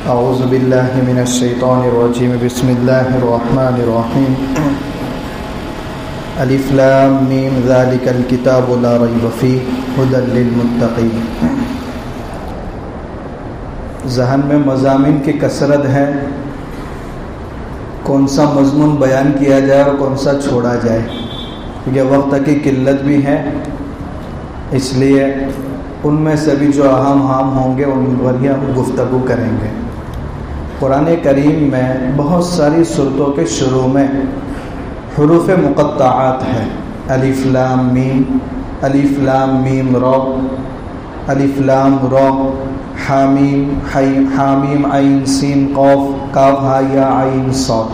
اعوذ باللہ من الشیطان الرجیم بسم اللہ الرحمن الرحیم الف لام میم ذالک الکتاب لا ریب فیہ ھدی للمتقین۔ ذہن میں مضامین کی کثرت ہے، کون سا مضمون بیان کیا جائے اور کون سا چھوڑا جائے، کیونکہ وقت کی قلت بھی ہے، اس لیے ان میں سے بھی جو اہم ہوں گے ان پر ہی ہم گفتگو کریں گے۔ قرآن کریم میں بہت ساری صورتوں کے شروع میں حروف مقطعات ہیں، الف لام میم را، الف لام را، حامیم عین سین قاف کاف ہا یا عین صاد،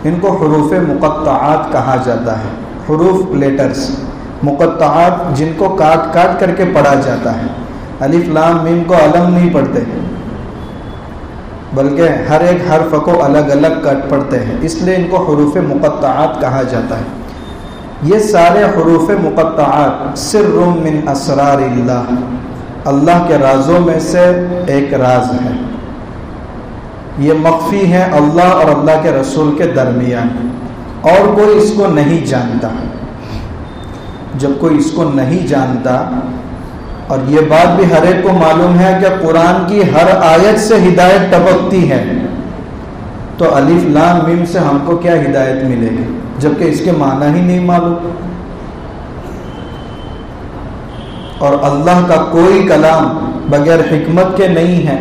ان کو حروف مقطعات کہا جاتا ہے۔ حروف لیٹرز مقطعات جن کو کاٹ کاٹ کر کے پڑھا جاتا ہے۔ الف لام میم کو علم نہیں پڑھتے بلکہ ہر ایک حرف کو الگ الگ کٹ پڑھتے ہیں، اس لیے ان کو حروف مقطعات کہا جاتا ہے۔ یہ سارے حروف مقطعات سر من اسرار اللہ، اللہ کے رازوں میں سے ایک راز ہے، یہ مخفی ہے اللہ اور اللہ کے رسول کے درمیان، اور کوئی اس کو نہیں جانتا۔ جب کوئی اس کو نہیں جانتا، اور یہ بات بھی ہر ایک کو معلوم ہے کہ قرآن کی ہر آیت سے ہدایت ٹپکتی ہے، تو الف لام میم سے ہم کو کیا ہدایت ملے گی جبکہ اس کے معنی ہی نہیں معلوم۔ اور اللہ کا کوئی کلام بغیر حکمت کے نہیں ہے،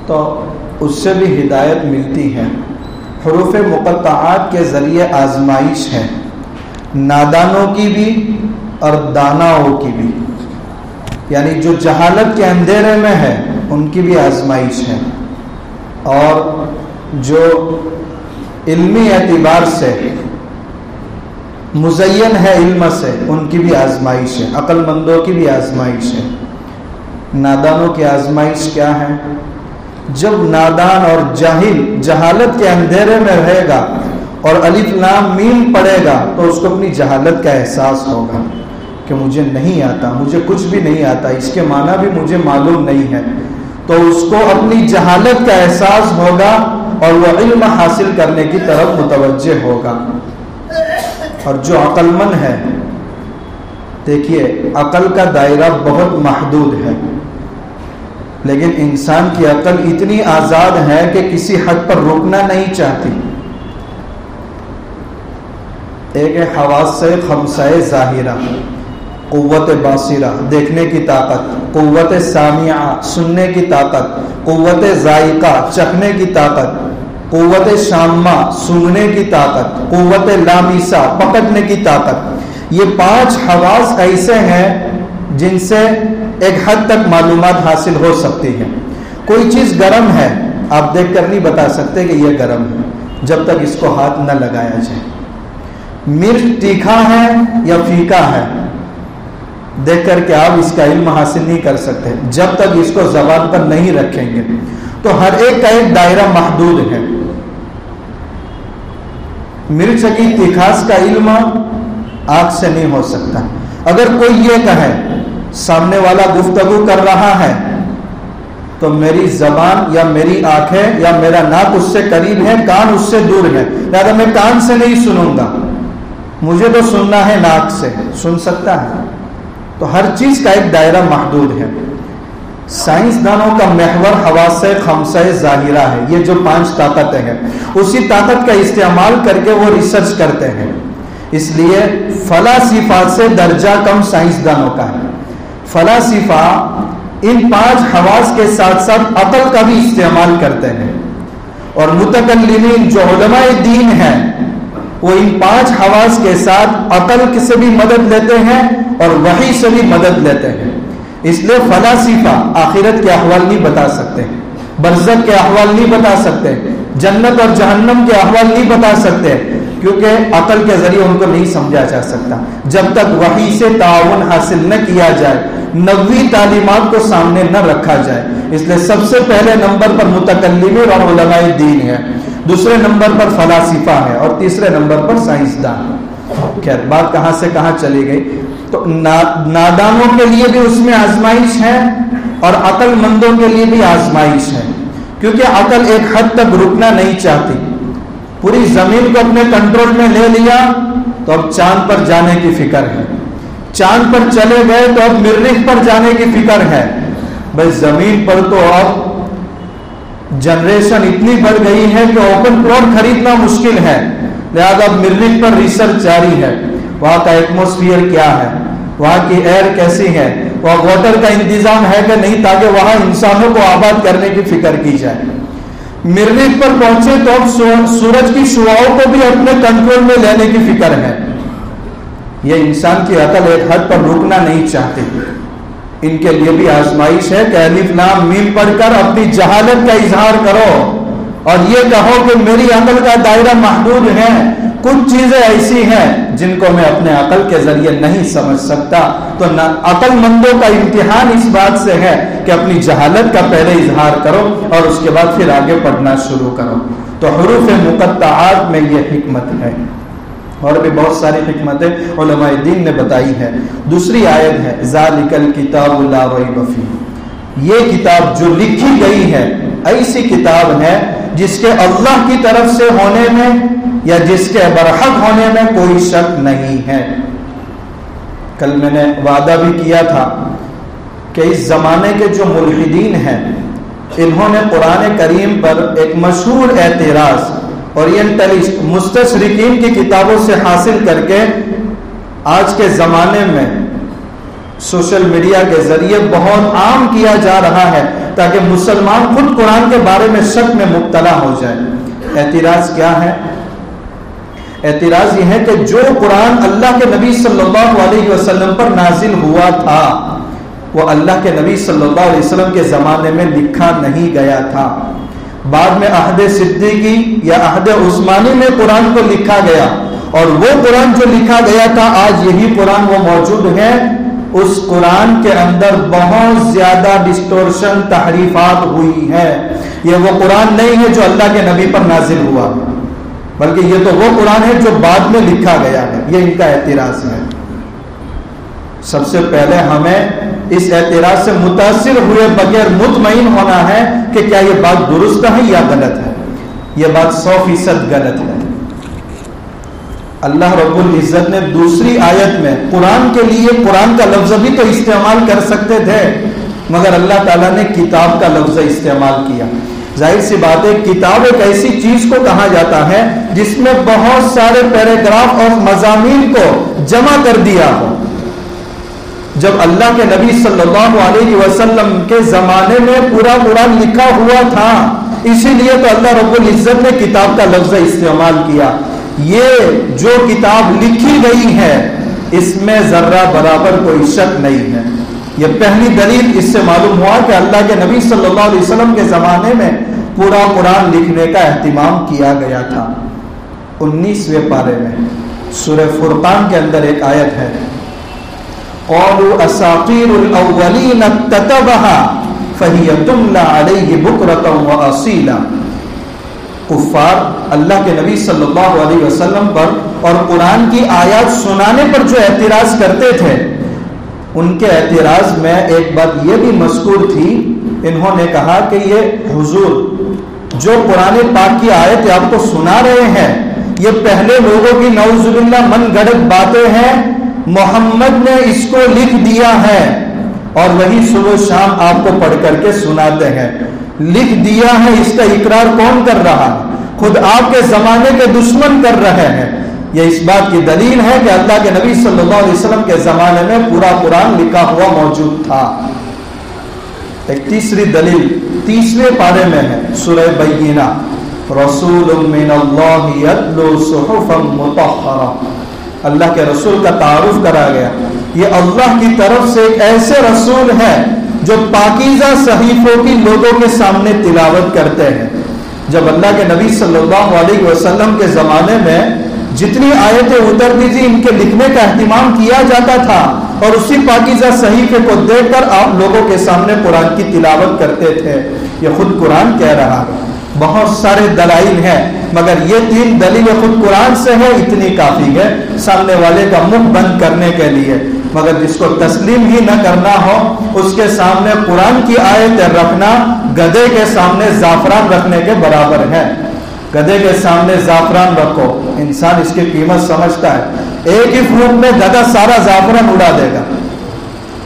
تو اس سے بھی ہدایت ملتی ہے۔ حروف مقطعات کے ذریعے آزمائش ہے، نادانوں کی بھی اور داناؤں کی بھی، یعنی جو جہالت کے اندھیرے میں ہے ان کی بھی آزمائش ہے، اور جو علمی اعتبار سے مزین ہے علم سے ان کی بھی آزمائش ہے، عقل مندوں کی بھی آزمائش ہے۔ نادانوں کی آزمائش کیا ہے؟ جب نادان اور جاہل جہالت کے اندھیرے میں رہے گا اور الف لام میم پڑھے گا تو اس کو اپنی جہالت کا احساس ہوگا کہ مجھے نہیں آتا، مجھے کچھ بھی نہیں آتا، اس کے معنی بھی مجھے معلوم نہیں ہے، تو اس کو اپنی جہالت کا احساس ہوگا اور وہ علم حاصل کرنے کی طرف متوجہ ہوگا۔ اور جو عقل مند ہے، دیکھیے عقل کا دائرہ بہت محدود ہے، لیکن انسان کی عقل اتنی آزاد ہے کہ کسی حد پر رکنا نہیں چاہتی۔ ایک ہے حواس خمسہ ظاہرہ، قوت باصرہ دیکھنے کی طاقت، قوت سامعہ سننے کی طاقت، قوت ذائقہ چکھنے کی طاقت، قوت شامہ سونگنے کی طاقت، قوت لامسہ پکڑنے کی طاقت۔ یہ 5 حواس ایسے ہیں جن سے ایک حد تک معلومات حاصل ہو سکتی ہے۔ کوئی چیز گرم ہے، آپ دیکھ کر نہیں بتا سکتے کہ یہ گرم ہے جب تک اس کو ہاتھ نہ لگایا جائے۔ مرچ تیکھا ہے یا پھیکا ہے، دیکھ کر کے آپ اس کا علم حاصل نہیں کر سکتے جب تک اس کو زبان پر نہیں رکھیں گے۔ تو ہر ایک کا ایک دائرہ محدود ہے۔ مرچ کی تیکھاس کا علم آنکھ سے نہیں ہو سکتا۔ اگر کوئی یہ کہے سامنے والا گفتگو کر رہا ہے تو میری زبان یا میری آنکھیں یا میرا ناک اس سے قریب ہے، کان اس سے دور ہے، لہذا میں کان سے نہیں سنوں گا، مجھے تو سننا ہے ناک سے، سن سکتا ہے۔ تو ہر چیز کا ایک دائرہ محدود ہے۔ سائنسدانوں کا محور حواس خمسہ ظاہرہ ہے، یہ جو 5 طاقتیں ہیں اسی طاقت کا استعمال کر کے وہ ریسرچ کرتے ہیں، اس لیے فلاسفہ سے درجہ کم سائنسدانوں کا ہے۔ فلاسفہ ان 5 حواس کے ساتھ ساتھ عقل کا بھی استعمال کرتے ہیں، اور متکلمین جو علماء دین ہیں وہ ان 5 حواس کے ساتھ عقل سے بھی مدد لیتے ہیں اور وحی سے بھی مدد لیتے ہیں۔ اس لیے فلاسفہ آخرت کے احوال نہیں بتا سکتے، برزخ کے احوال نہیں بتا سکتے، جنت اور جہنم کے احوال نہیں بتا سکتے، کیونکہ عقل کے ذریعے ان کو نہیں سمجھا جا سکتا جب تک وحی سے تعاون حاصل نہ کیا جائے، نبوی تعلیمات کو سامنے نہ رکھا جائے۔ اس لیے سب سے پہلے نمبر پر متکلمین اور علماء دین ہے، دوسرے نمبر پر فلاسفہ ہے، اور تیسرے نمبر پر سائنسدان۔ خیر، بات کہاں سے کہاں چلی گئی؟ تو نادانوں کے لیے بھی اس میں آزمائش ہے، اور عقل مندوں کے لیے بھی آزمائش ہے، کیونکہ عقل ایک حد تک رکنا نہیں چاہتی۔ پوری زمین کو اپنے کنٹرول میں لے لیا تو اب چاند پر جانے کی فکر ہے، چاند پر چلے گئے تو اب مریخ پر جانے کی فکر ہے۔ بھائی زمین پر تو اب جنریشن اتنی بڑھ گئی ہے کہ اوپن پلاٹ خریدنا مشکل ہے، لہذا اب مریخ پر ریسرچ جاری ہے۔ وہاں کا ایٹماسفیئر کیا ہے، وہاں کی ایئر کیسی ہے، وہاں واٹر کا انتظام ہے کہ نہیں، تاکہ وہاں انسانوں کو آباد کرنے کی فکر کی جائے۔ مریخ پر پہنچے تو اب سورج کی شعاؤں کو بھی اپنے کنٹرول میں لینے کی فکر ہے۔ یہ انسان کی عقل ایک حد پر رکنا نہیں چاہتی۔ ان کے لیے بھی آزمائش ہے کہ الف لام میم پڑھ کر اپنی جہالت کا اظہار کرو اور یہ کہو کہ میری عقل کا دائرہ محدود ہے، کچھ چیزیں ایسی ہیں جن کو میں اپنے عقل کے ذریعے نہیں سمجھ سکتا۔ تو عقل مندوں کا امتحان اس بات سے ہے کہ اپنی جہالت کا پہلے اظہار کرو اور اس کے بعد پھر آگے پڑھنا شروع کرو۔ تو حروف مقطعات میں یہ حکمت ہے، اور بھی بہت ساری حکمتیں علماء دین نے بتائی ہے۔ دوسری آیت ہے ذالک الکتاب لا ریب فیہ، یہ کتاب جو لکھی گئی ہے ایسی کتاب ہے جس کے اللہ کی طرف سے ہونے میں یا جس کے برحق ہونے میں کوئی شک نہیں ہے۔ کل میں نے وعدہ بھی کیا تھا کہ اس زمانے کے جو ملحدین ہیں انہوں نے قرآن کریم پر ایک مشہور اعتراض اورینٹلسٹ مستشرقین کی کتابوں سے حاصل کر کے آج کے زمانے میں سوشل میڈیا کے ذریعے بہت عام کیا جا رہا ہے تاکہ مسلمان خود قرآن کے بارے میں شک میں مبتلا ہو جائے۔ اعتراض کیا ہے؟ اعتراض یہ ہے کہ جو قرآن اللہ کے نبی صلی اللہ علیہ وسلم پر نازل ہوا تھا وہ اللہ کے نبی صلی اللہ علیہ وسلم کے زمانے میں لکھا نہیں گیا تھا، بعد میں عہد صدیقی یا عہد عثمانی میں قرآن کو لکھا گیا، اور وہ قرآن جو لکھا گیا تھا آج یہی قرآن وہ موجود ہے۔ اس قرآن کے اندر بہت زیادہ ڈسٹورشن تحریفات ہوئی ہے۔ یہ وہ قرآن نہیں ہے جو اللہ کے نبی پر نازل ہوا، بلکہ یہ تو وہ قرآن ہے جو بعد میں لکھا گیا ہے۔ یہ ان کا اعتراض ہے۔ سب سے پہلے ہمیں اس اعتراض سے متاثر ہوئے بغیر مطمئن ہونا ہے کہ کیا یہ بات درست ہے یا غلط ہے۔ یہ بات 100% غلط ہے۔ اللہ رب العزت نے دوسری آیت میں قرآن کے لیے قرآن کا لفظ بھی تو استعمال کر سکتے تھے، مگر اللہ تعالیٰ نے کتاب کا لفظ استعمال کیا۔ ظاہر سی بات ہے کتاب ایک ایسی چیز کو کہا جاتا ہے جس میں بہت سارے پیراگراف اور مضامین کو جمع کر دیا ہو۔ جب اللہ کے نبی صلی اللہ علیہ وسلم کے زمانے میں پورا قرآن لکھا ہوا تھا، اسی لیے تو اللہ رب العزت نے کتاب کا لفظ استعمال کیا۔ یہ جو کتاب لکھی گئی ہے اس میں ذرہ برابر کوئی شک نہیں ہے۔ یہ پہلی دلیل اس سے معلوم ہوا کہ اللہ کے نبی صلی اللہ علیہ وسلم کے زمانے میں پورا قرآن لکھنے کا اہتمام کیا گیا تھا۔ 19ویں پارے میں سورہ فرقان کے اندر ایک آیت ہے، قالوا اساطیر الاولین اکتتبها فهي تملی علیہ بکرۃ واصیلا۔ کفار اللہ کے نبی صلی اللہ علیہ وسلم پر اور قرآن کی آیات سنانے پر جو اعتراض کرتے تھے، ان کے اعتراض میں ایک بات یہ بھی مذکور تھی، انہوں نے کہا کہ یہ حضور جو قرآن پاک کی آیت آپ کو سنا رہے ہیں یہ پہلے لوگوں کی نعوذ باللہ من گھڑت باتیں ہیں، محمد نے اس کو لکھ دیا ہے اور وہی صبح شام آپ کو پڑھ کر کے سناتے ہیں۔ لکھ دیا ہے، اس کا اقرار کون کر رہا ہے؟ خود آپ کے زمانے کے دشمن کر رہے ہیں۔ یہ اس بات کی دلیل ہے کہ اللہ کے نبی صلی اللہ علیہ وسلم کے زمانے میں پورا قرآن لکھا ہوا موجود تھا۔ ایک تیسری دلیل 30ویں پارے میں ہے سورہ بینہ، رسول من اللہ یتلو صحفا مطہرہ۔ اللہ کے رسول کا تعارف کرا گیا، یہ اللہ کی طرف سے ایک ایسے رسول ہے جو پاکیزہ صحیفوں کی لوگوں کے سامنے تلاوت کرتے ہیں۔ جب اللہ کے نبی صلی اللہ علیہ وسلم کے زمانے میں جتنی آیتیں اترتی تھی ان کے لکھنے کا اہتمام کیا جاتا تھا، اور اسی پاکیزہ صحیفے کو دیکھ کر آپ لوگوں کے سامنے قرآن کی تلاوت کرتے تھے۔ یہ خود قرآن کہہ رہا ہے۔ بہت سارے دلائل ہیں مگر یہ 3 دلیل خود قرآن سے ہے، اتنی کافی ہے سامنے والے کا منہ بند کرنے کے لیے۔ مگر جس کو تسلیم ہی نہ کرنا ہو اس کے سامنے قرآن کی آیت رکھنا گدھے کے سامنے زعفران رکھنے کے برابر ہے. گدھے کے سامنے زعفران رکھو، انسان اس کی قیمت سمجھتا ہے، ایک ہی پھونک میں گدھا سارا زعفران اڑا دے گا.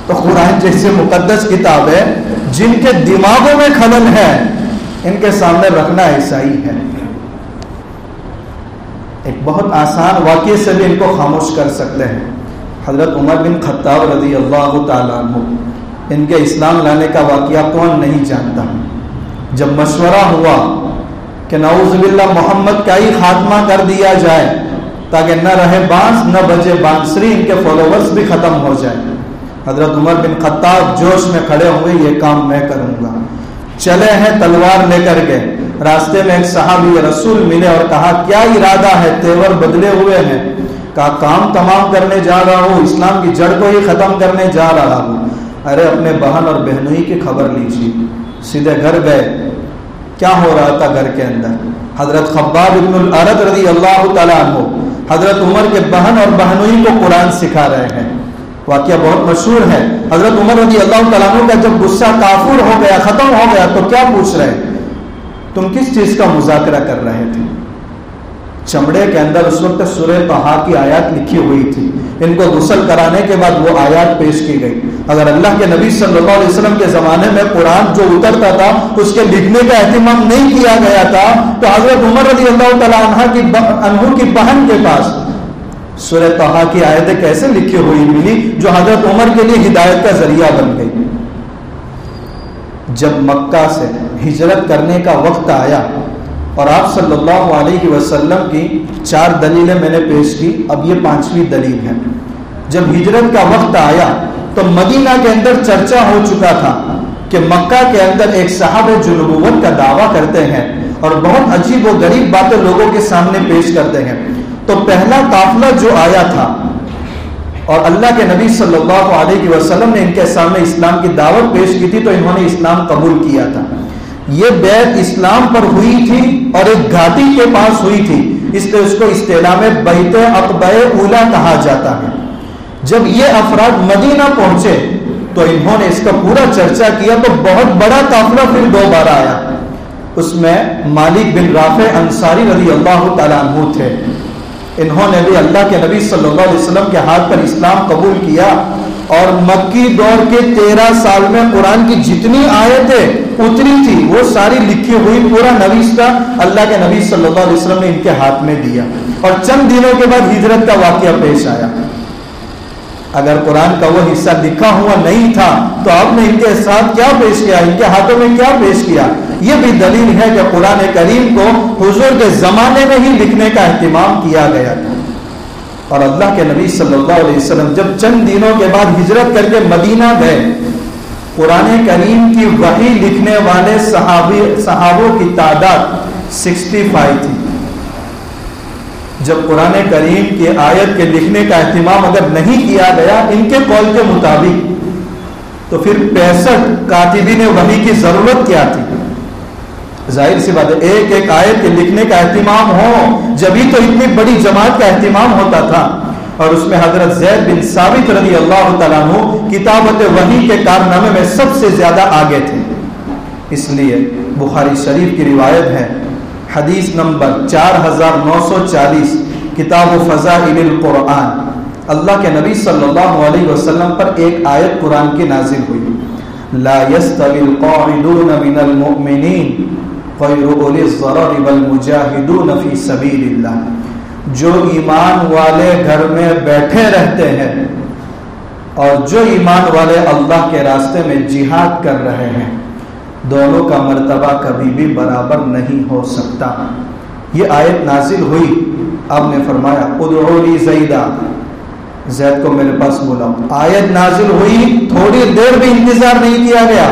تو قرآن جیسے مقدس کتاب ہے جن کے دماغوں میں خلل ہے ان کے سامنے رکھنا ایسا ہی ہے. ایک بہت آسان واقعے سے بھی ان کو خاموش کر سکتے ہیں. حضرت عمر بن خطاب رضی اللہ تعالیٰ عنہ، ان کے اسلام لانے کا واقعہ کون نہیں جانتا. جب مشورہ ہوا کہ نعوذ باللہ محمد کا ہی خاتمہ کر دیا جائے تاکہ نہ رہے بانس نہ بجے بانسری، ان کے فالوورز بھی ختم ہو جائے، حضرت عمر بن خطاب جوش میں کھڑے ہوئے، یہ کام میں کروں گا. چلے ہیں تلوار لے کر کے. راستے میں ایک صحابی رسول ملے اور کہا کیا ارادہ ہے؟ تیور بدلے ہوئے ہیں. کہا کام تمام کرنے جا رہا ہوں، اسلام کی جڑ کو ہی ختم کرنے جا رہا ہوں. ارے اپنے بہن اور بہنوئی کی خبر لیجیے. سیدھے گھر گئے. کیا ہو رہا تھا گھر کے اندر؟ حضرت خباب ابن الارد رضی اللہ تعالیٰ عنہ حضرت عمر کے بہن اور بہنوئی کو قرآن سکھا رہے ہیں. واقعہ بہت مشہور ہے. حضرت عمر رضی اللہ تعالیٰ عنہ کا جب غصہ کافور ہو گیا، ختم ہو گیا، تو کیا پوچھ رہے؟ تم کس چیز کا مذاکرہ کر رہے تھے؟ چمڑے کے اندر اس وقت سورہ طٰہٰ کی آیات لکھی ہوئی تھی. ان کو غسل کرانے کے بعد وہ آیات پیش کی گئی. اگر اللہ کے نبی صلی اللہ علیہ وسلم کے زمانے میں قرآن جو اترتا تھا اس کے لکھنے کا اہتمام نہیں کیا گیا تھا تو حضرت عمر رضی اللہ تعالیٰ عنہ کی بہن کے پاس سورہ طٰہٰ کی آیتیں کیسے لکھی ہوئی ملی جو حضرت عمر کے لیے ہدایت کا ذریعہ بن گئی. جب مکہ سے ہجرت کرنے کا وقت آیا اور آپ صلی اللہ علیہ وسلم کی 4 دلیلیں میں نے پیش کی، اب یہ 5ویں دلیل ہے. جب ہجرت کا وقت آیا تو مدینہ کے اندر چرچا ہو چکا تھا کہ مکہ کے اندر ایک صاحب جو نبوت کا دعویٰ کرتے ہیں اور بہت عجیب و غریب باتیں لوگوں کے سامنے پیش کرتے ہیں. تو پہلا قافلہ جو آیا تھا اور اللہ کے نبی صلی اللہ علیہ وسلم نے ان کے سامنے اسلام کی دعوت پیش کی تھی تو انہوں نے اسلام قبول کیا تھا. یہ بیعت اسلام پر ہوئی تھی اور ایک گھاٹی کے پاس ہوئی تھی، اس لیے اس کو اصطلاح میں بیت عقبہ اولا کہا جاتا ہے. جب یہ افراد مدینہ پہنچے تو انہوں نے اس کا پورا چرچا کیا تو بہت بڑا قافلہ پھر 2 بار آیا. اس میں مالک بن رافع انصاری رضی اللہ تعالیٰ عنہ تھے. انہوں نے بھی اللہ کے نبی صلی اللہ علیہ وسلم کے ہاتھ پر اسلام قبول کیا اور مکی دور کے 13 سال میں قرآن کی جتنی آیتیں اتری تھی وہ ساری لکھی ہوئی پورا نویسہ اللہ کے نبی صلی اللہ علیہ وسلم نے ان کے ہاتھ میں دیا. اور چند دنوں کے بعد ہجرت کا واقعہ پیش آیا. اگر قرآن کا وہ حصہ لکھا ہوا نہیں تھا تو آپ نے ان کے ساتھ کیا پیش کیا، ان کے ہاتھوں میں کیا پیش کیا؟ یہ بھی دلیل ہے کہ قرآن کریم کو حضور کے زمانے میں ہی لکھنے کا اہتمام کیا گیا تھا. اور اللہ کے نبی صلی اللہ علیہ وسلم جب چند دنوں کے بعد ہجرت کر کے مدینہ گئے، قرآن کریم کی وحی لکھنے والے صحابوں کی تعداد 65 تھی. جب قرآن کریم کی آیت کے لکھنے کا اہتمام اگر نہیں کیا گیا ان کے قول کے مطابق تو پھر 65 کاتبین وحی کی ضرورت کیا تھی؟ ظاہر سی بات ہے ایک ایک آیت کے لکھنے کا اہتمام ہو جبھی تو اتنی بڑی جماعت کا اہتمام ہوتا تھا. اور اس میں حضرت زید بن ثابت رضی اللہ تعالیٰ عنہ کتابت وحی کے کارنامے میں سب سے زیادہ آگے تھے. اس لیے بخاری شریف کی روایت ہے، حدیث نمبر 4940، کتاب فضائل القرآن، اللہ کے نبی صلی اللہ علیہ وسلم پر ایک آیت قرآن کی نازل ہوئی، لا يستوي القاعدون من المؤمنین غیر اولی الضرر والمجاہدون فی سبیل اللہ. جو ایمان والے گھر میں بیٹھے رہتے ہیں اور جو ایمان والے اللہ کے راستے میں جہاد کر رہے ہیں، دونوں کا مرتبہ کبھی بھی برابر نہیں ہو سکتا. یہ آیت نازل ہوئی، آپ نے فرمایا ادعوا لی زیدہ، زید کو میرے پاس بلاؤ. آیت نازل ہوئی، تھوڑی دیر بھی انتظار نہیں کیا گیا،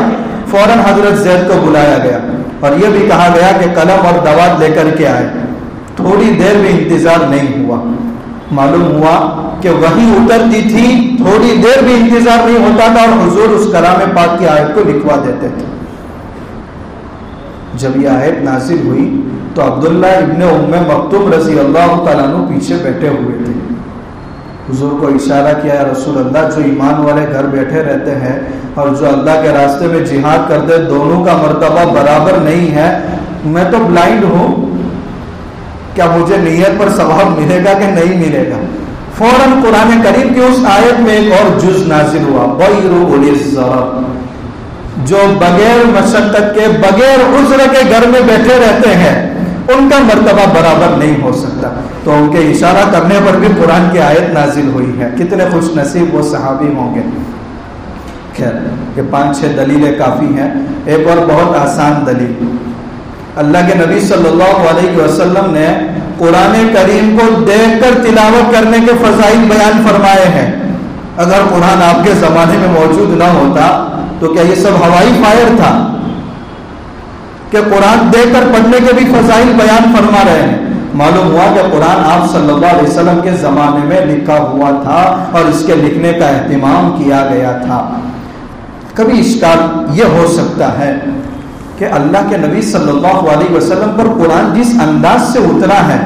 فوراً حضرت زید کو بلایا گیا اور یہ بھی کہا گیا کہ قلم اور دوات لے کر کے آئے. تھوڑی دیر بھی انتظار نہیں ہوا. معلوم ہوا کہ وحی اترتی تھی، تھوڑی دیر بھی انتظار نہیں ہوتا تھا اور حضور اس کلام پاک کی آیت کو لکھوا دیتے تھے. جب یہ آیت نازل ہوئی تو عبداللہ ابن ام مکتوم رضی اللہ تعالیٰ عنہ پیچھے بیٹھے ہوئے تھے. حضور کو اشارہ کیا، یا رسول اللہ جو ایمان والے گھر بیٹھے رہتے ہیں اور جو اللہ کے راستے میں جہاد کرتے، دونوں کا مرتبہ برابر نہیں ہے، میں تو بلائنڈ ہوں، کیا مجھے نیت پر ثواب ملے گا کہ نہیں ملے گا؟ فوراً قرآن کریم کی اس آیت میں ایک اور جز نازل ہوا، غیر اولی الضرر، جو بغیر مشقت کے بغیر عذر کے گھر میں بیٹھے رہتے ہیں، ان کا مرتبہ برابر نہیں ہو سکتا۔ تو ان کے اشارہ کرنے پر بھی قرآن کی آیت نازل ہوئی ہے۔ کتنے خوش نصیب وہ صحابی ہوں گے۔ خیر، یہ 5-6 دلیلیں کافی ہیں۔ ایک اور بہت آسان دلیل، اللہ کے نبی صلی اللہ علیہ وسلم نے قرآن کریم کو دیکھ کر تلاوت کرنے کے فضائل بیان فرمائے ہیں۔ اگر قرآن آپ کے زمانے میں موجود نہ ہوتا تو کیا یہ سب ہوائی فائر تھا کہ قرآن دیکھ کر پڑھنے کے بھی فضائل بیان فرما رہے ہیں؟ معلوم ہوا کہ قرآن آپ صلی اللہ علیہ وسلم کے زمانے میں لکھا ہوا تھا اور اس کے لکھنے کا اہتمام کیا گیا تھا۔ کبھی اشکال یہ ہو سکتا ہے کہ اللہ کے نبی صلی اللہ علیہ وسلم پر قرآن جس انداز سے اترا ہے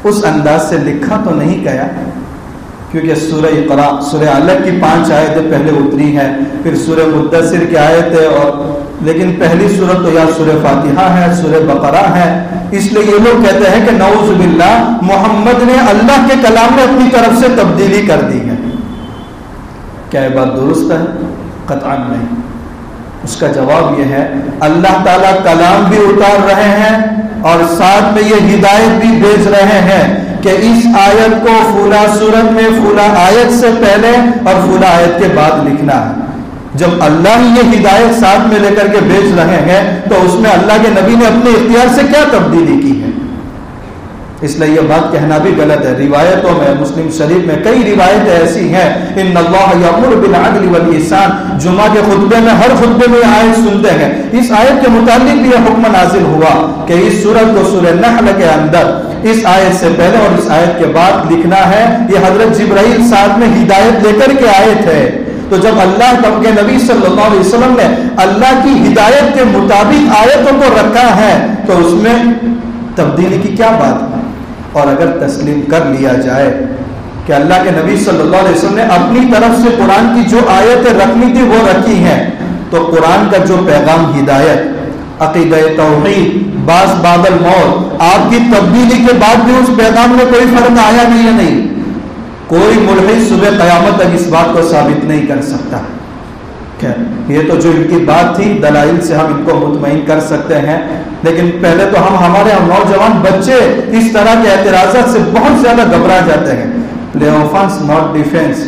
اس انداز سے لکھا تو نہیں گیا، کیونکہ سورہ اقرا، سورہ علق کی 5 آیتیں پہلے اتری ہیں، پھر سورہ مدثر کی آیتیں، اور لیکن پہلی سورت تو یا سورہ فاتحہ ہے، سورہ بقرہ ہے۔ اس لیے یہ لوگ کہتے ہیں کہ نعوذ باللہ محمد نے اللہ کے کلام میں اپنی طرف سے تبدیلی کر دی ہے۔ کیا یہ بات درست ہے؟ قطعاً نہیں۔ اس کا جواب یہ ہے، اللہ تعالیٰ کلام بھی اتار رہے ہیں اور ساتھ میں یہ ہدایت بھی بھیج رہے ہیں کہ اس آیت کو فلاں سورت میں فلاں آیت سے پہلے اور فلاں آیت کے بعد لکھنا ہے۔ جب اللہ یہ ہدایت ساتھ میں لے کر کے بھیج رہے ہیں تو اس میں اللہ کے نبی نے اپنے اختیار سے کیا تبدیلی کی ہے؟ اس لیے یہ بات کہنا بھی غلط ہے۔ روایتوں میں، مسلم شریف میں کئی روایتیں ایسی ہیں، ان اللہ یامر بالعدل والاحسان، جمعہ کے خطبے میں ہر خطبے میں یہ آیت سنتے ہیں۔ اس آیت کے متعلق بھی یہ حکم نازل ہوا کہ اس سورت کو سورہ نحل کے اندر اس آیت سے پہلے اور اس آیت کے بعد لکھنا ہے۔ یہ حضرت جبرائیل ساتھ میں ہدایت لے کر کے آئے تھے۔ تو جب اللہ کے نبی صلی اللہ علیہ وسلم نے اللہ کی ہدایت کے مطابق آیتوں کو رکھا ہے تو اس میں تبدیلی کی کیا بات ہے؟ اور اگر تسلیم کر لیا جائے کہ اللہ کے نبی صلی اللہ علیہ وسلم نے اپنی طرف سے قرآن کی جو آیتیں رکھنی تھی وہ رکھی ہیں، تو قرآن کا جو پیغام ہدایت، عقیدہ توحید، باس بعد الموت، آپ کی تبدیلی کے بعد بھی اس پیغام میں کوئی فرق آیا نہیں ہے؟ نہیں، کوئی ملحد صبح قیامت تک اس بات کو ثابت نہیں کر سکتا۔ خیر، یہ تو جو ان کی بات تھی، دلائل سے ہم ان کو مطمئن کر سکتے ہیں، لیکن پہلے تو ہمارے نوجوان بچے اس طرح کے اعتراضات سے بہت زیادہ گھبرا جاتے ہیں۔ پلے آفنس ناٹ ڈیفینس،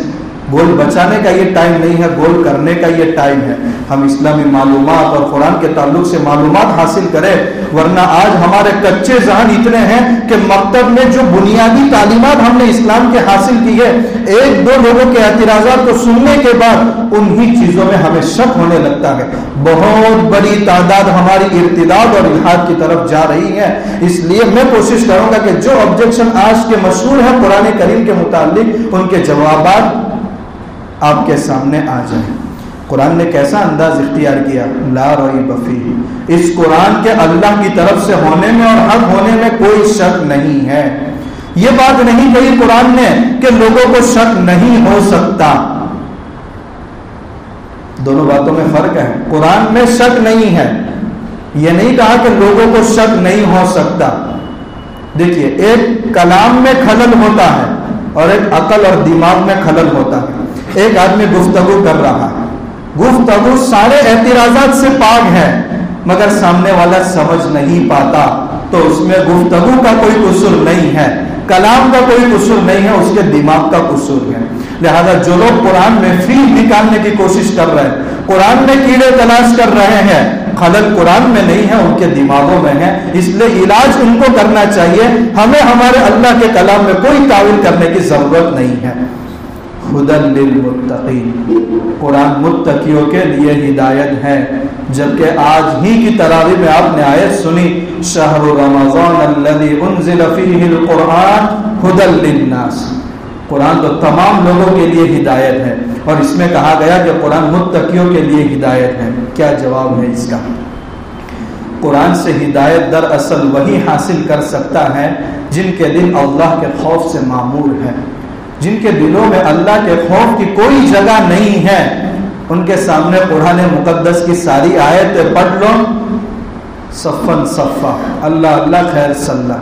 گول بچانے کا یہ ٹائم نہیں ہے، گول کرنے کا یہ ٹائم ہے۔ ہم اسلامی معلومات اور قرآن کے تعلق سے معلومات حاصل کریں، ورنہ آج ہمارے کچے ذہن اتنے ہیں کہ مکتب میں جو بنیادی تعلیمات ہم نے اسلام کے حاصل کی ہے، 1-2 لوگوں کے اعتراضات کو سننے کے بعد انہی چیزوں میں ہمیں شک ہونے لگتا ہے۔ بہت بڑی تعداد ہماری ارتداد اور الحاد کی طرف جا رہی ہے۔ اس لیے میں کوشش کروں گا کہ جو آبجیکشن آج کے مشہور ہیں قرآن کریم کے متعلق، ان کے جوابات آپ کے سامنے آ جائیں۔ قرآن نے کیسا انداز اختیار کیا؟ لا ریب فیہ، اس قرآن کے اللہ کی طرف سے ہونے میں اور حق ہونے میں کوئی شک نہیں ہے۔ یہ بات نہیں کہی قرآن نے کہ لوگوں کو شک نہیں ہو سکتا۔ دونوں باتوں میں فرق ہے۔ قرآن میں شک نہیں ہے، یہ نہیں کہا کہ لوگوں کو شک نہیں ہو سکتا۔ دیکھیے، ایک کلام میں خلل ہوتا ہے اور ایک عقل اور دماغ میں خلل ہوتا ہے۔ ایک آدمی گفتگو کر رہا ہے، گفتگو سارے اعتراضات سے پاک ہے، مگر سامنے والا سمجھ نہیں پاتا، تو اس میں گفتگو کا کوئی قصور نہیں ہے، کلام کا کوئی قصور نہیں ہے، اس کے دماغ کا قصور ہے۔ لہذا جو لوگ قرآن میں فیل نکالنے کی کوشش کر رہے ہیں، قرآن میں کیڑے تلاش کر رہے ہیں، خلل قرآن میں نہیں ہے، ان کے دماغوں میں ہے۔ اس لیے علاج ان کو کرنا چاہیے۔ ہمیں ہمارے اللہ کے کلام میں کوئی تعویل کرنے کی ضرورت نہیں ہے۔ ہدی للمتقین، قرآن متقیوں کے لیے ہدایت ہے۔ جبکہ آج ہی کی تراویح میں آپ نے آیت سنی، شہر رمضان الذی انزل فیہ القرآن ہدی للناس، قرآن تو تمام لوگوں کے لیے ہدایت ہے، اور اس میں کہا گیا کہ قرآن متقیوں کے لیے ہدایت ہے۔ کیا جواب ہے اس کا؟ قرآن سے ہدایت دراصل وہی حاصل کر سکتا ہے جن کے دل اللہ کے خوف سے معمور ہے، جن کے دلوں میں اللہ کے خوف کی کوئی جگہ نہیں ہے۔ ان کے سامنے قرآن مقدس کی ساری آیتیں پڑھ لو، صفن صفا، اللہ اللہ خیر صلی،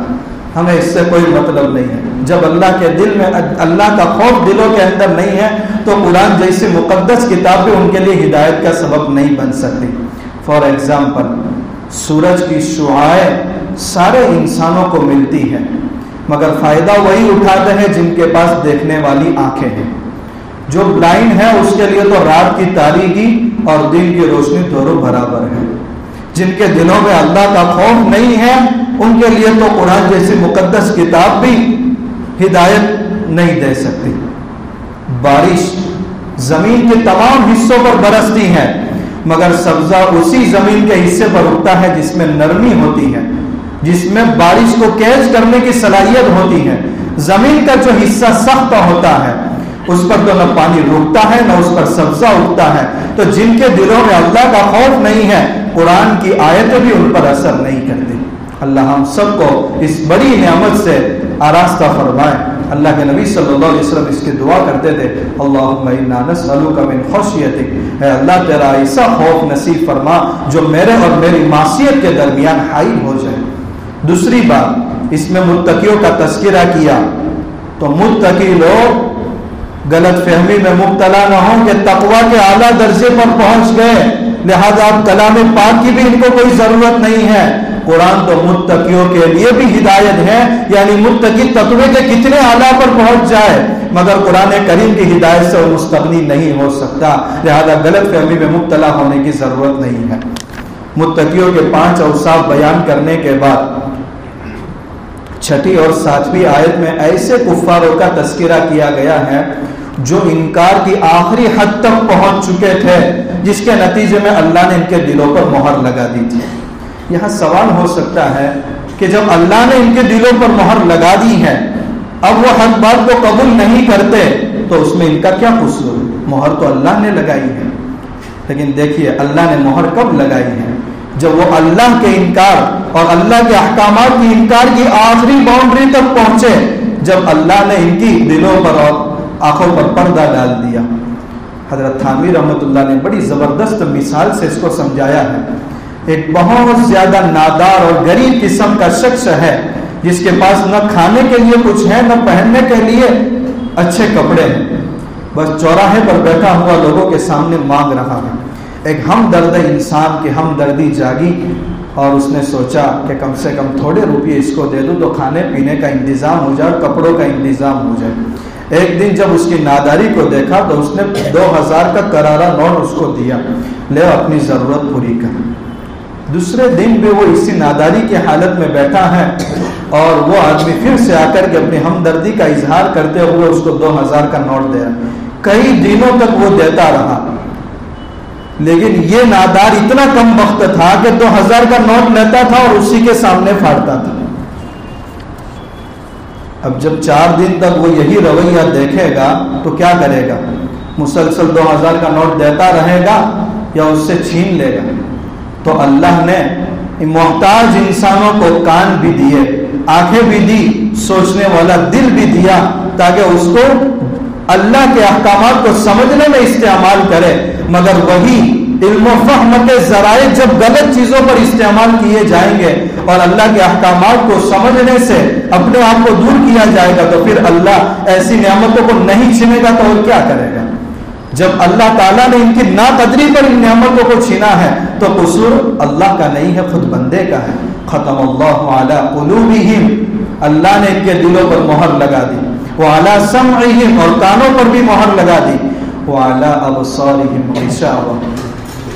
ہمیں اس سے کوئی مطلب نہیں ہے۔ جب اللہ کے دل میں اللہ کا خوف دلوں کے اندر نہیں ہے تو قرآن جیسی مقدس کتابیں ان کے لیے ہدایت کا سبب نہیں بن سکتی۔ فار ایگزامپل، سورج کی شعاعیں سارے انسانوں کو ملتی ہیں، مگر فائدہ وہی اٹھاتے ہیں جن کے پاس دیکھنے والی آنکھیں ہیں۔ جو بلائنڈ ہے اس کے لیے تو رات کی تاریکی اور دن کی روشنی دونوں برابر ہے۔ جن کے دلوں میں اللہ کا خوف نہیں ہے ان کے لیے تو قرآن جیسی مقدس کتاب بھی ہدایت نہیں دے سکتی۔ بارش زمین کے تمام حصوں پر برستی ہے، مگر سبزہ اسی زمین کے حصے پر اگتا ہے جس میں نرمی ہوتی ہے، جس میں بارش کو کیچ کرنے کی صلاحیت ہوتی ہے۔ زمین کا جو حصہ سخت ہوتا ہے اس پر تو نہ پانی رکتا ہے نہ اس پر سبزہ اگتا ہے۔ تو جن کے دلوں میں اللہ کا خوف نہیں ہے قرآن کی آیتیں بھی ان پر اثر نہیں کرتی۔ اللہ ہم سب کو اس بڑی نعمت سے آراستہ فرمائے۔ اللہ کے نبی صلی اللہ علیہ وسلم اس کی دعا کرتے تھے، اللہم انا نسألک من خشیتک، اے اللہ تیرا ایسا خوف نصیب فرما جو میرے اور میری معصیت کے درمیان حائل ہو جائے۔ دوسری بات، اس میں متقیوں کا تذکرہ کیا تو متقی لوگ غلط فہمی میں مبتلا نہ ہوں کہ تقوی کے اعلیٰ درجے پر پہنچ گئے لہذا اب کلام پاک کی بھی ان کو کوئی ضرورت نہیں ہے۔ قرآن تو متقیوں کے لیے بھی ہدایت ہے، یعنی متقی تقوی کے کتنے اعلیٰ پر پہنچ جائے مگر قرآن کریم کی ہدایت سے وہ مستغنی نہیں ہو سکتا، لہذا غلط فہمی میں مبتلا ہونے کی ضرورت نہیں ہے۔ متقیوں کے 5 اوصاف بیان کرنے کے بعد 6 اور 7 آیت میں ایسے کفاروں کا تذکرہ کیا گیا ہے جو انکار کی آخری حد تک پہنچ چکے تھے، جس کے نتیجے میں اللہ نے ان کے دلوں پر مہر لگا دی تھی۔ یہاں سوال ہو سکتا ہے کہ جب اللہ نے ان کے دلوں پر مہر لگا دی ہے، اب وہ حق بات کو قبول نہیں کرتے تو اس میں ان کا کیا قصور؟ مہر تو اللہ نے لگائی ہے، لیکن دیکھیے اللہ نے مہر کب لگائی ہے؟ جب وہ اللہ کے انکار اور اللہ کے احکامات کی انکار کی آخری باؤنڈری تک پہنچے، جب اللہ نے ان کی دلوں پر اور آنکھوں پر پردہ ڈال دیا۔ حضرت تھانوی رحمۃ اللہ نے بڑی زبردست مثال سے اس کو سمجھایا ہے۔ ایک بہت زیادہ نادار اور غریب قسم کا شخص ہے جس کے پاس نہ کھانے کے لیے کچھ ہے نہ پہننے کے لیے اچھے کپڑے ہیں، بس چوراہے پر بیٹھا ہوا لوگوں کے سامنے مانگ رہا ہے۔ ایک ہمدرد انسان کی ہمدردی جاگی اور اس نے سوچا کہ کم سے کم تھوڑے روپیے اس کو دے دوں تو کھانے پینے کا انتظام ہو جائے، کپڑوں کا انتظام ہو جائے۔ ایک دن جب اس کی ناداری کو دیکھا تو اس نے 2000 کا کرارا نوٹ اس کو دیا، لے اپنی ضرورت پوری کر۔ دوسرے دن بھی وہ اسی ناداری کی حالت میں بیٹھا ہے اور وہ آدمی پھر سے آ کر کے اپنی ہمدردی کا اظہار کرتے ہوئے اس کو 2000 کا نوٹ دیا۔ کئی دنوں تک وہ دیتا رہا، لیکن یہ نادار اتنا کم وقت تھا کہ 2000 کا نوٹ لیتا تھا اور اسی کے سامنے پھاڑتا تھا۔ اب جب 4 دن تک وہ یہی رویہ دیکھے گا تو کیا کرے گا؟ مسلسل 2000 کا نوٹ دیتا رہے گا یا اس سے چھین لے گا؟ تو اللہ نے محتاج انسانوں کو کان بھی دیے، آنکھیں بھی دی، سوچنے والا دل بھی دیا تاکہ اس کو اللہ کے احکامات کو سمجھنے میں استعمال کرے، مگر وہی علم و فہم کے ذرائع جب غلط چیزوں پر استعمال کیے جائیں گے اور اللہ کے احکامات کو سمجھنے سے اپنے آپ کو دور کیا جائے گا تو پھر اللہ ایسی نعمتوں کو نہیں چھینے گا تو اور کیا کرے گا؟ جب اللہ تعالیٰ نے ان کی ناقدری پر ان نعمتوں کو چھینا ہے تو قصور اللہ کا نہیں ہے، خود بندے کا ہے۔ ختم اللہ علی قلوبہم، اللہ نے ان کے دلوں پر مہر لگا دی، وعلی سمعہم، اور کانوں پر بھی مہر لگا دی، وعلی ابصارہم غشاوہ،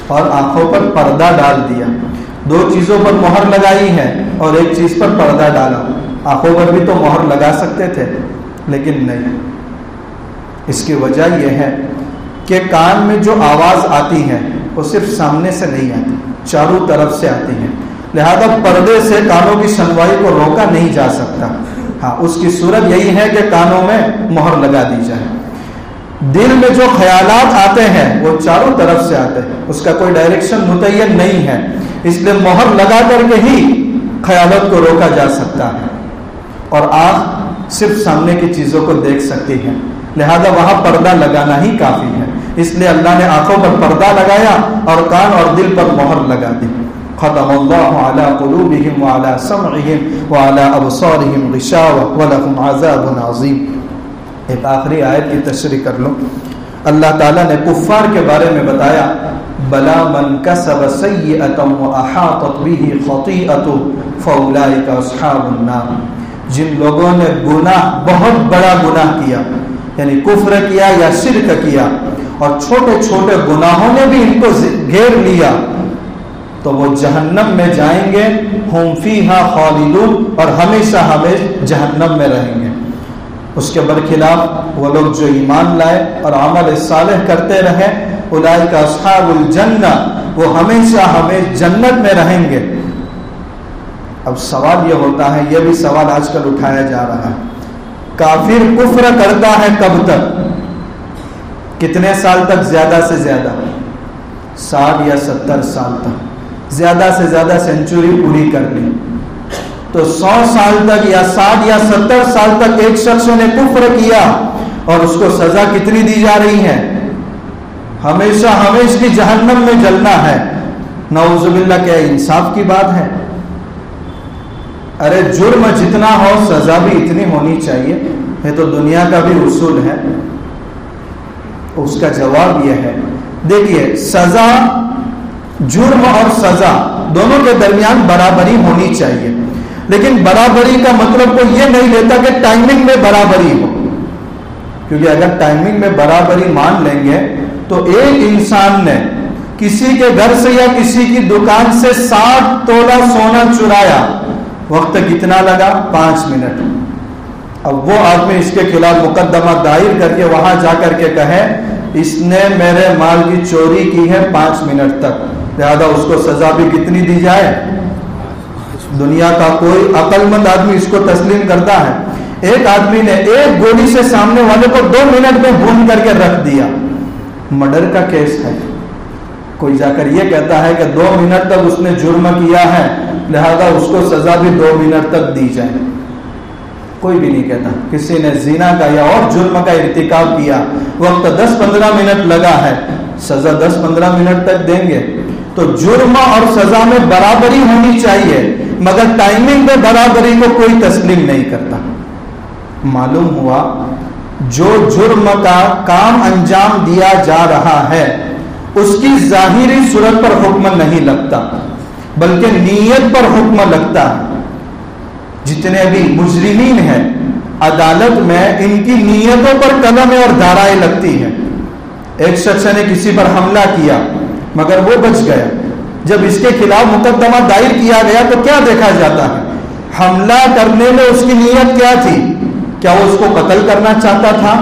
اور آنکھوں پر پردہ ڈال دیا۔ 2 چیزوں پر مہر لگائی ہے اور ایک چیز پر پردہ ڈالا۔ آنکھوں پر بھی تو مہر لگا سکتے تھے لیکن نہیں۔ اس کی وجہ یہ ہے کہ کان میں جو آواز آتی ہے وہ صرف سامنے سے نہیں آتی، چاروں طرف سے آتی ہے، لہذا پردے سے کانوں کی سنوائی کو روکا نہیں جا سکتا۔ ہاں، اس کی صورت یہی ہے کہ کانوں میں مہر لگا دی جائے۔ دل میں جو خیالات آتے ہیں وہ چاروں طرف سے آتے ہیں، اس کا کوئی ڈائریکشن متعین نہیں ہے، اس لیے مہر لگا کر کے ہی خیالت کو روکا جا سکتا ہے، اور آنکھ صرف سامنے کی چیزوں کو دیکھ سکتی ہے، لہذا وہاں پردہ لگانا ہی کافی ہے۔ اس لیے اللہ نے آنکھوں پر پردہ لگایا اور کان اور دل پر مہر لگا دی۔ ختم اللہ علی قلوبہم وعلی سمعہم وعلی ابصارہم غشاوہ ولہم عذاب عظیم۔ ایک آخری آیت کی تشریح کر لو۔ اللہ تعالیٰ نے کفار کے بارے میں بتایا، بلا من کسب سیئۃ واحاطت بہ خطیئۃہ فاولئک اصحاب النار۔ جن لوگوں نے گناہ، بہت بڑا گناہ کیا، یعنی کفر کیا یا شرک کیا، اور چھوٹے چھوٹے گناہوں نے بھی ان کو گھیر لیا، تو وہ جہنم میں جائیں گے، ہم فیہا خالدون، اور ہمیشہ ہمیشہ جہنم میں رہیں گے۔ اس کے برخلاف وہ لوگ جو ایمان لائے اور عمل صالح کرتے رہے، اولئک اصحاب الجنہ، وہ ہمیشہ ہمیشہ جنت میں رہیں گے۔ اب سوال یہ ہوتا ہے، یہ بھی سوال آج کل اٹھایا جا رہا ہے، کافر کفر کرتا ہے کب تک؟ کتنے سال تک؟ زیادہ سے زیادہ 60 یا 70 سال تک، زیادہ سے زیادہ سینچری پوری کر لی تو 100 سال تک یا 60 یا 70 سال تک ایک شخص نے کفر کیا، اور اس کو سزا کتنی دی جا رہی ہے؟ ہمیشہ ہمیشہ کی جہنم میں جلنا ہے۔ نعوذ باللہ، کیا انصاف کی بات ہے؟ ارے جرم جتنا ہو سزا بھی اتنی ہونی چاہیے، یہ تو دنیا کا بھی اصول ہے۔ اس کا جواب یہ ہے، دیکھیے سزا، جرم اور سزا دونوں کے درمیان برابری ہونی چاہیے، لیکن برابری کا مطلب کوئی یہ نہیں لیتا کہ ٹائمنگ میں برابری ہو، کیونکہ اگر ٹائمنگ میں برابری مان لیں گے تو ایک انسان نے کسی کے گھر سے یا کسی کی دکان سے 60 تولہ سونا چرایا، وقت کتنا لگا؟ 5 منٹ۔ اب وہ آدمی اس کے خلاف مقدمہ دائر کر کے وہاں جا کر کے کہے اس نے میرے مال کی چوری کی ہے 5 منٹ تک، لہذا اس کو سزا بھی کتنی دی جائے؟ دنیا کا کوئی عقل مند آدمی اس کو تسلیم کرتا ہے؟ ایک آدمی نے ایک گولی سے سامنے والے کو 2 منٹ میں بھون کر کے رکھ دیا، مرڈر کا کیس ہے، کوئی جا کر یہ کہتا ہے کہ 2 منٹ تک اس نے جرم کیا ہے، لہذا اس کو سزا بھی 2 منٹ تک دی جائے؟ کوئی بھی نہیں کہتا۔ کسی نے زنا کا یا اور جرم کا ارتکاب کیا، وقت 10-15 منٹ لگا ہے، سزا 10-15 منٹ تک دیں گے۔ تو جرم اور سزا میں برابری ہونی چاہیے، مگر ٹائمنگ میں برابری کو کوئی تسلیم نہیں کرتا۔ معلوم ہوا جو جرم کا کام انجام دیا جا رہا ہے اس کی ظاہری صورت پر حکم نہیں لگتا، بلکہ نیت پر حکم لگتا ہے۔ جتنے بھی مجرمین ہیں عدالت میں، ان کی نیتوں پر قلمیں اور دھارائیں لگتی ہیں۔ ایک شخص نے کسی پر حملہ کیا مگر وہ بچ گیا، جب اس کے خلاف مقدمہ دائر کیا گیا تو کیا دیکھا جاتا ہے؟ حملہ کرنے میں اس کی نیت کیا تھی؟ کیا وہ اس کو قتل کرنا چاہتا تھا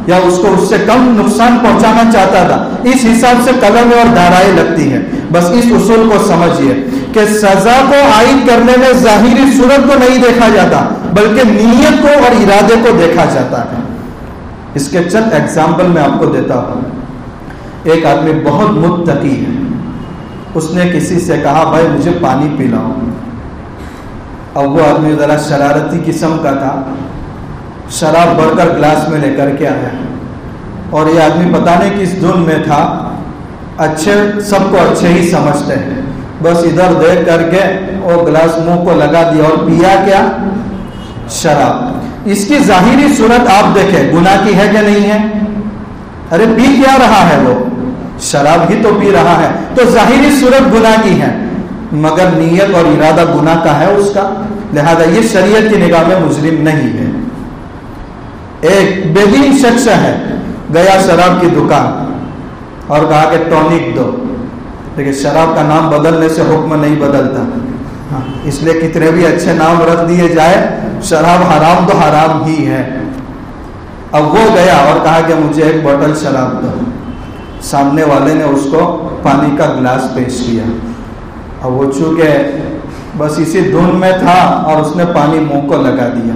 یا اس کو اس سے کم نقصان پہنچانا چاہتا تھا؟ اس حساب سے قلمیں اور دھارائیں لگتی ہیں۔ بس اس اصول کو سمجھیے کہ سزا کو عائد کرنے میں ظاہری صورت کو نہیں دیکھا جاتا، بلکہ نیت کو اور ارادے کو دیکھا جاتا ہے۔ اس کے چند ایگزامپل میں آپ کو دیتا ہوں۔ ایک آدمی بہت متقی ہے، اس نے کسی سے کہا بھائی مجھے پانی پلاؤ۔ اب وہ آدمی ذرا شرارتی قسم کا تھا، شراب بڑھ کر گلاس میں لے کر کے آیا، اور یہ آدمی پتہ نہیں کس دھن میں تھا، اچھے سب کو اچھے ہی سمجھتے ہیں، بس ادھر دیکھ کر کے وہ گلاس منہ کو لگا دیا اور پیا کیا؟ شراب۔ اس کی ظاہری صورت آپ دیکھیں، گناہ کی ہے کہ نہیں ہے؟ ارے پی کیا رہا ہے؟ وہ شراب ہی تو پی رہا ہے، تو ظاہری صورت گناہ کی ہے، مگر نیت اور ارادہ گناہ کا ہے اس کا، لہذا یہ شریعت کی نگاہ میں مجرم نہیں ہے۔ ایک بے دین شخص ہے، گیا شراب کی دکان اور کہا کہ ٹونک دو، لیکن شراب کا نام بدلنے سے حکم نہیں بدلتا، اس لیے کتنے بھی اچھے نام رکھ دیے جائے، شراب حرام تو حرام ہی ہے۔ اب وہ گیا اور کہا کہ مجھے ایک بوتل شراب دو، سامنے والے نے اس کو پانی کا گلاس پیش کیا، اب وہ چونکہ بس اسی دھن میں تھا اور اس نے پانی منہ کو لگا دیا۔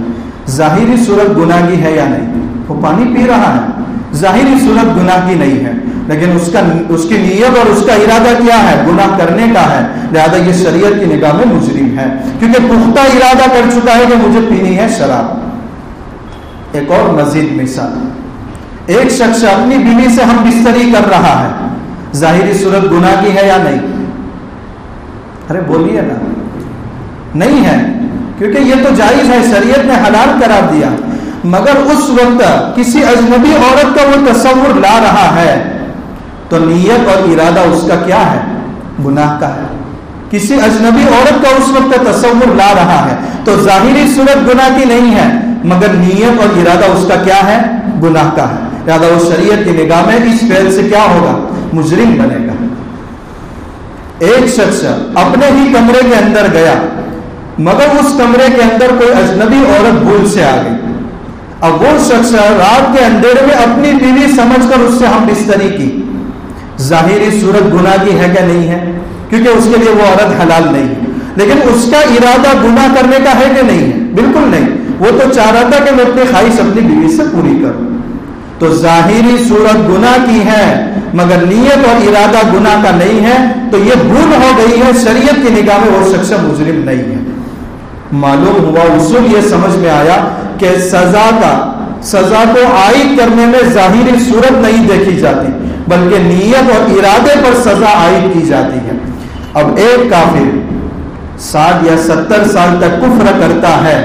ظاہری صورت گناہ کی ہے یا نہیں؟ وہ پانی پی رہا ہے، ظاہری صورت گناہ کی نہیں ہے، لیکن اس کی نیت اور اس کا ارادہ کیا ہے؟ گناہ کرنے کا ہے، لہذا یہ شریعت کی نگاہ میں مجرم ہے، کیونکہ پختہ ارادہ کر چکا ہے کہ مجھے پینی ہے شراب۔ ایک اور مزید مثال، ایک شخص اپنی بیوی سے ہم بستری کر رہا ہے، ظاہری صورت گناہ کی ہے یا نہیں؟ ارے بولیے نا، نہیں ہے، کیونکہ یہ تو جائز ہے، شریعت نے حلال قرار دیا، مگر اس وقت کسی اجنبی عورت کا وہ تصور لا رہا ہے تو نیت اور ارادہ اس کا کیا ہے؟ گناہ کا ہے۔ کسی اجنبی عورت کا اس وقت تصور لا رہا ہے تو ظاہری صورت گناہ کی نہیں ہے، مگر نیت اور ارادہ اس کا کیا ہے؟ گناہ کا ہے، لہذا وہ شریعت کی نگاہ میں اس فعل سے کیا ہوگا؟ مجرم بنے گا۔ ایک شخص اپنے ہی کمرے کے اندر گیا، مگر اس کمرے کے اندر کوئی اجنبی عورت بھول سے آ گئی، اب وہ شخص رات کے اندھیرے میں اپنی بیوی سمجھ کر اس سے ہم بستری کی، ظاہری صورت گناہ کی ہے کہ نہیں ہے؟ کیونکہ اس کے لیے وہ عورت حلال نہیں ہے، لیکن اس کا ارادہ گناہ کرنے کا ہے کہ نہیں ہے؟ بالکل نہیں، وہ تو چاہ رہا تھا کہ میں اپنی خواہش اپنی بیوی سے پوری کروں۔ تو ظاہری صورت گناہ کی ہے مگر نیت اور ارادہ گناہ کا نہیں ہے، تو یہ بھول ہو گئی ہے، شریعت کی نگاہ میں وہ شخص مجرم نہیں ہے۔ معلوم ہوا، اصول یہ سمجھ میں آیا کہ سزا کو عائد کرنے میں ظاہری صورت نہیں دیکھی جاتی، بلکہ نیت اور ارادے پر سزا عائد کی جاتی ہے۔ اب ایک کافر 60 یا 70 سال تک کفر کرتا ہے،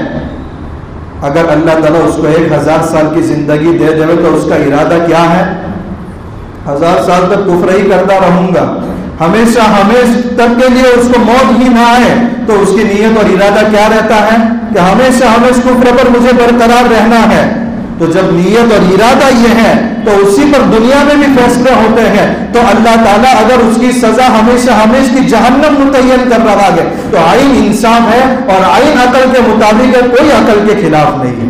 اگر اللہ تعالیٰ اس کو 1000 سال کی زندگی دے دے تو اس کا ارادہ کیا ہے؟ 1000 سال تک کفر ہی کرتا رہوں گا، ہمیشہ تک کے لیے اس کو موت ہی نہ آئے، تو اس کی نیت اور ارادہ کیا رہتا ہے کہ ہمیشہ کفر پر مجھے برقرار رہنا ہے۔ تو جب نیت اور ارادہ یہ ہے تو اسی پر دنیا میں بھی فیصلے ہوتے ہیں، تو اللہ تعالیٰ اگر اس کی سزا ہمیشہ کی جہنم متعین کر رہا ہے تو عین انصاف ہے اور عین عقل کے مطابق ہے، کوئی عقل کے خلاف نہیں ہے۔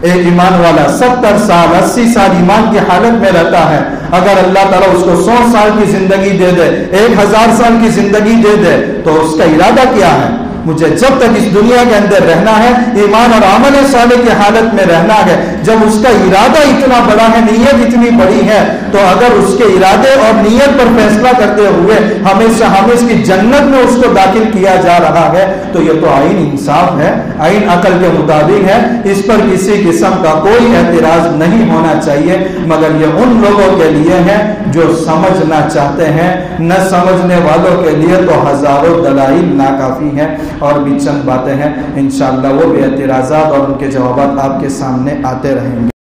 ایک ایمان والا 70 سال 80 سال ایمان کی حالت میں رہتا ہے، اگر اللہ تعالیٰ اس کو 100 سال کی زندگی دے دے، 1000 سال کی زندگی دے دے، تو اس کا ارادہ کیا ہے؟ مجھے جب تک اس دنیا کے اندر رہنا ہے، ایمان اور عمل صالح کی حالت میں رہنا ہے۔ جب اس کا ارادہ اتنا بڑا ہے، نیت اتنی بڑی ہے، تو اگر اس کے ارادے اور نیت پر فیصلہ کرتے ہوئے ہمیشہ کی جنت میں اس کو داخل کیا جا رہا ہے، تو یہ تو عین انصاف ہے، عین عقل کے مطابق ہے، اس پر کسی قسم کا کوئی اعتراض نہیں ہونا چاہیے، مگر یہ ان لوگوں کے لیے ہے جو سمجھنا چاہتے ہیں، نہ سمجھنے والوں کے لیے تو ہزاروں دلائل ناکافی ہیں، اور بھی چند باتیں ہیں، انشاءاللہ وہ بھی اعتراضات اور ان کے جوابات آپ کے سامنے آتے رہیں گے۔